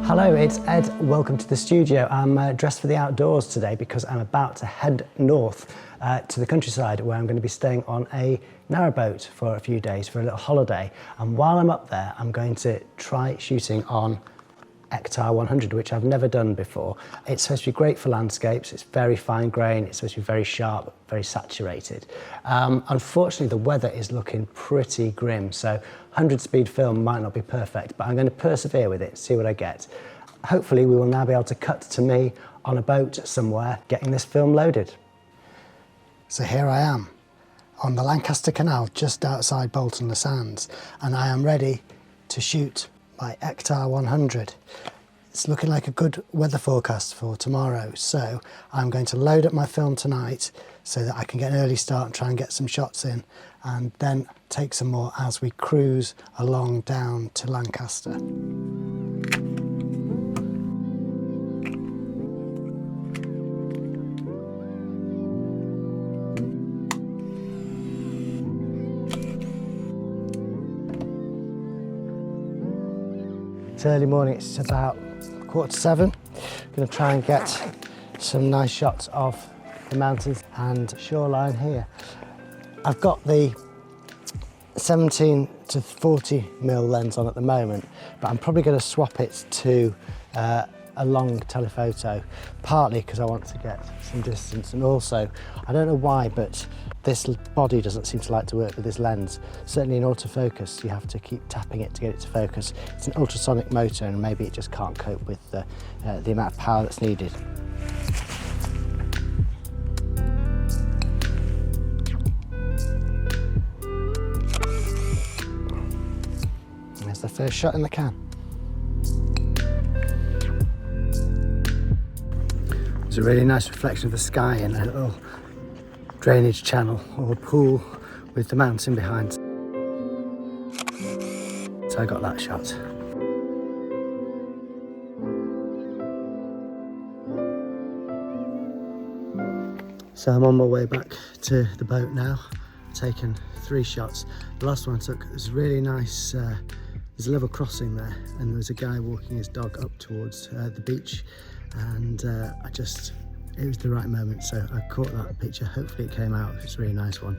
Hello, it's Ed. Welcome to the studio. I'm dressed for the outdoors today because I'm about to head north to the countryside where I'm going to be staying on a narrowboat for a few days for a little holiday. And while I'm up there, I'm going to try shooting on Ektar 100, which I've never done before. It's supposed to be great for landscapes. It's very fine grain. It's supposed to be very sharp, very saturated. Unfortunately, the weather is looking pretty grim, so 100-speed film might not be perfect, but I'm going to persevere with it, see what I get. Hopefully, we will now be able to cut to me on a boat somewhere, getting this film loaded. So here I am on the Lancaster Canal, just outside Bolton-le-Sands, and I am ready to shoot my Ektar 100. It's looking like a good weather forecast for tomorrow, so I'm going to load up my film tonight so that I can get an early start and try and get some shots in, and then take some more as we cruise along down to Lancaster. It's early morning, it's about 6:45. I'm going to try and get some nice shots of the mountains and shoreline here. I've got the 17 to 40mm lens on at the moment, but I'm probably going to swap it to a long telephoto, partly because I want to get some distance, and also, I don't know why, but this body doesn't seem to like to work with this lens. Certainly in autofocus, you have to keep tapping it to get it to focus. It's an ultrasonic motor, and maybe it just can't cope with the amount of power that's needed. There's the first shot in the can. There's a really nice reflection of the sky and a little drainage channel or pool with the mountain behind. So I got that shot. So I'm on my way back to the boat now, taken 3 shots. The last one I took was really nice. There's a level crossing there, and there was a guy walking his dog up towards the beach, and it was the right moment, so I caught that picture. Hopefully it came out. It's a really nice one.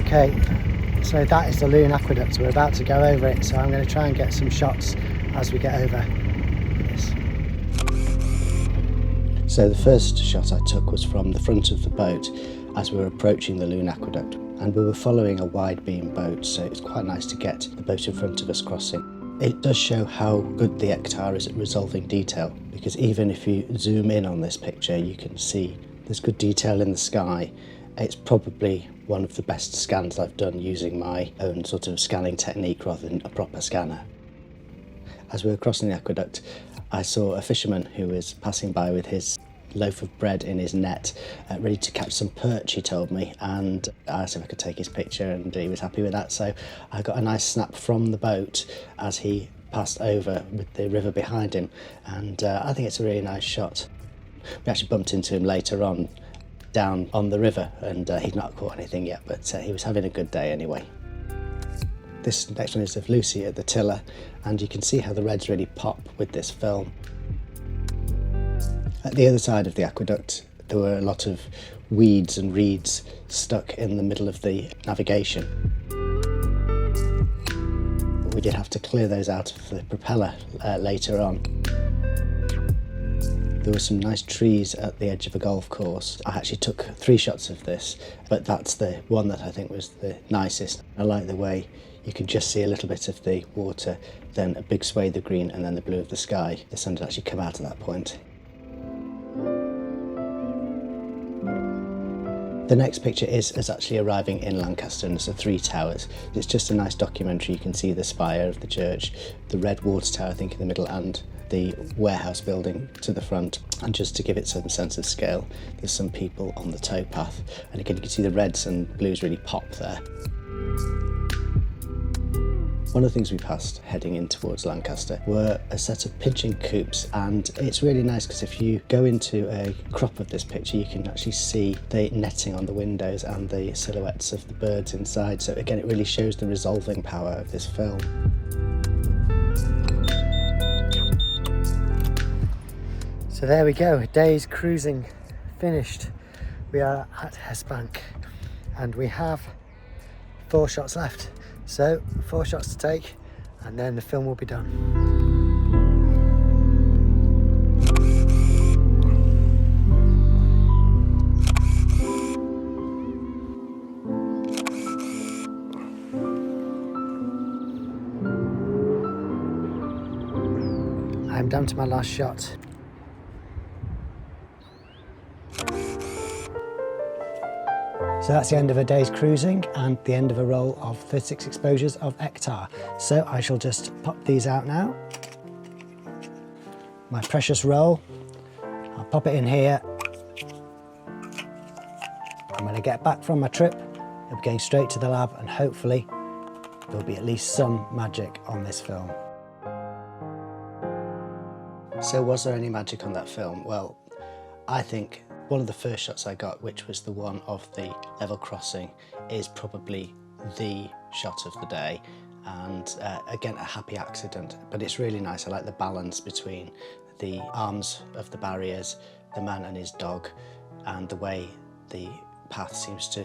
Okay, so that is the Loon Aqueduct. We're about to go over it, so I'm going to try and get some shots as we get over this. So the first shot I took was from the front of the boat as we were approaching the Loon Aqueduct, and we were following a wide beam boat, so it's quite nice to get the boat in front of us crossing. It does show how good the Ektar is at resolving detail, because even if you zoom in on this picture, you can see there's good detail in the sky. It's probably one of the best scans I've done using my own sort of scanning technique rather than a proper scanner. As we were crossing the aqueduct, I saw a fisherman who was passing by with his loaf of bread in his net, ready to catch some perch, he told me, and I asked if I could take his picture, and he was happy with that, so I got a nice snap from the boat as he passed over with the river behind him, and I think it's a really nice shot. We actually bumped into him later on down on the river, and he'd not caught anything yet, but he was having a good day anyway. This next one is of Lucy at the tiller, and you can see how the reds really pop with this film. At the other side of the aqueduct, there were a lot of weeds and reeds stuck in the middle of the navigation. We did have to clear those out of the propeller later on. There were some nice trees at the edge of a golf course. I actually took 3 shots of this, but that's the one that I think was the nicest. I like the way you can just see a little bit of the water, then a big swathe of green, and then the blue of the sky. The sun had actually come out at that point. The next picture is us actually arriving in Lancaster, and it's the 3 towers. It's just a nice documentary. You can see the spire of the church, the red water tower I think in the middle, and the warehouse building to the front. And just to give it some sense of scale, there's some people on the towpath, and again you can see the reds and blues really pop there. One of the things we passed heading in towards Lancaster were a set of pigeon coops, and it's really nice because if you go into a crop of this picture you can actually see the netting on the windows and the silhouettes of the birds inside. So again, it really shows the resolving power of this film. So there we go, a day's cruising finished. We are at Hesbank and we have 4 shots left. So 4 shots to take and then the film will be done. I'm down to my last shot. So that's the end of a day's cruising and the end of a roll of 36 exposures of Ektar. So I shall just pop these out now. My precious roll, I'll pop it in here. And when I get back from my trip, I'll be going straight to the lab and hopefully there'll be at least some magic on this film. So was there any magic on that film? Well, I think one of the first shots I got, which was the one of the level crossing, is probably the shot of the day. And again, a happy accident, but it's really nice. I like the balance between the arms of the barriers, the man and his dog, and the way the path seems to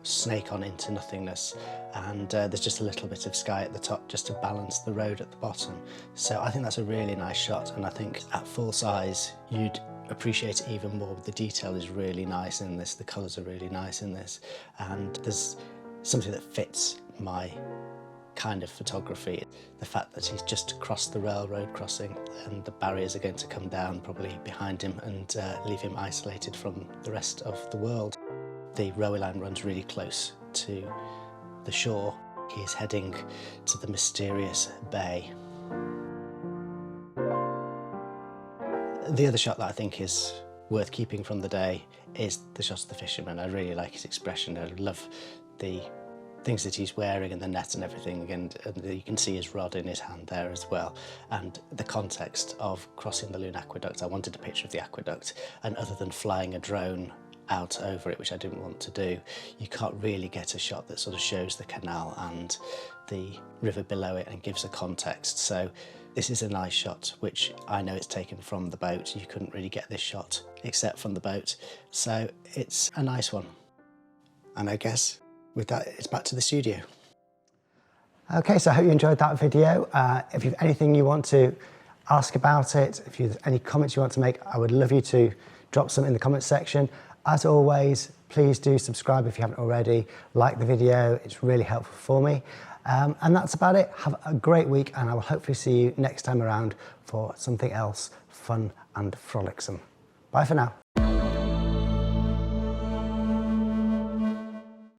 snake on into nothingness. And there's just a little bit of sky at the top just to balance the road at the bottom. So I think that's a really nice shot, and I think at full size you'd appreciate it even more. The detail is really nice in this, the colours are really nice in this, and there's something that fits my kind of photography. The fact that he's just across the railroad crossing and the barriers are going to come down probably behind him and leave him isolated from the rest of the world. The railway line runs really close to the shore. He is heading to the mysterious bay. The other shot that I think is worth keeping from the day is the shot of the fisherman. I really like his expression. I love the things that he's wearing and the net and everything, and you can see his rod in his hand there as well. And the context of crossing the Loon Aqueduct, I wanted a picture of the aqueduct, and other than flying a drone out over it, which I didn't want to do, you can't really get a shot that sort of shows the canal and the river below it and gives a context. So this is a nice shot, which I know it's taken from the boat. You couldn't really get this shot except from the boat. So it's a nice one. And I guess with that, it's back to the studio. Okay, so I hope you enjoyed that video. If you have anything you want to ask about it, if you have any comments you want to make, I would love you to drop some in the comments section. As always, please do subscribe if you haven't already. Like the video, it's really helpful for me. And that's about it. Have a great week, and I will hopefully see you next time around for something else fun and frolicsome. Bye for now.